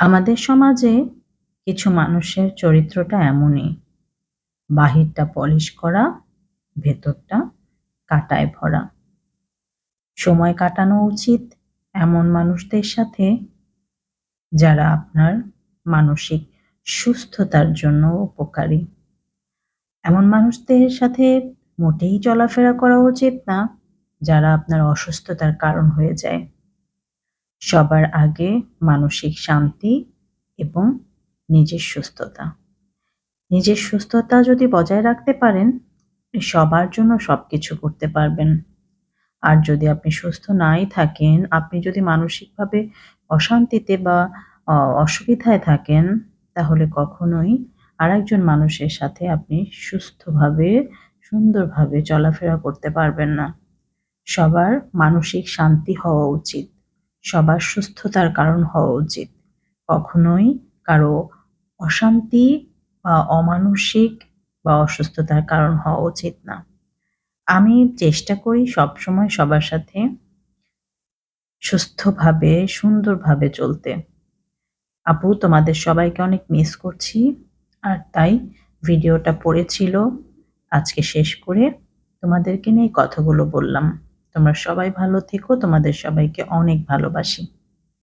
আমাদের সমাজে কিছু মানুষের চরিত্রটা এমনই। বাহিরটা পলিশ করা, ভেতরটা কাঁটায় ভরা। সময় কাটানো উচিত এমন মানুষদের সাথে যারা আপনার মানসিক সুস্থতার জন্য উপকারী। এমন মানুষদের সাথে মোটেই চলাফেরা করা উচিত না, যারা আপনার অসুস্থতার কারণ হয়ে যায়। সবার আগে মানসিক শান্তি এবং নিজের সুস্থতা। নিজের সুস্থতা যদি বজায় রাখতে পারেন, আপনি সবার জন্য সবকিছু করতে পারবেন। আর যদি আপনি সুস্থ নাই থাকেন, আপনি যদি মানসিকভাবে অশান্তিতে বা অসুবিধায় থাকেন, তাহলে কখনোই আরেকজন মানুষের সাথে আপনি সুস্থভাবে, সুন্দরভাবে চলাফেরা করতে পারবেন না। সবার মানসিক শান্তি হওয়া উচিত। সবার সুস্থতার কারণ হওয়া উচিত। কখনোই কারো অশান্তি বা অমানসিক বা অসুস্থতার কারণ হওয়া উচিত না। আমি চেষ্টা করি সবসময় সবার সাথে সুস্থভাবে, সুন্দরভাবে চলতে। আপু, তোমাদের সবাইকে অনেক মিস করছি। আর তাই ভিডিওটা পড়েছিল, আজকে শেষ করে তোমাদেরকে নিয়ে কথাগুলো বললাম। তোমরা সবাই ভালো থেকো। তোমাদের সবাইকে অনেক ভালোবাসি।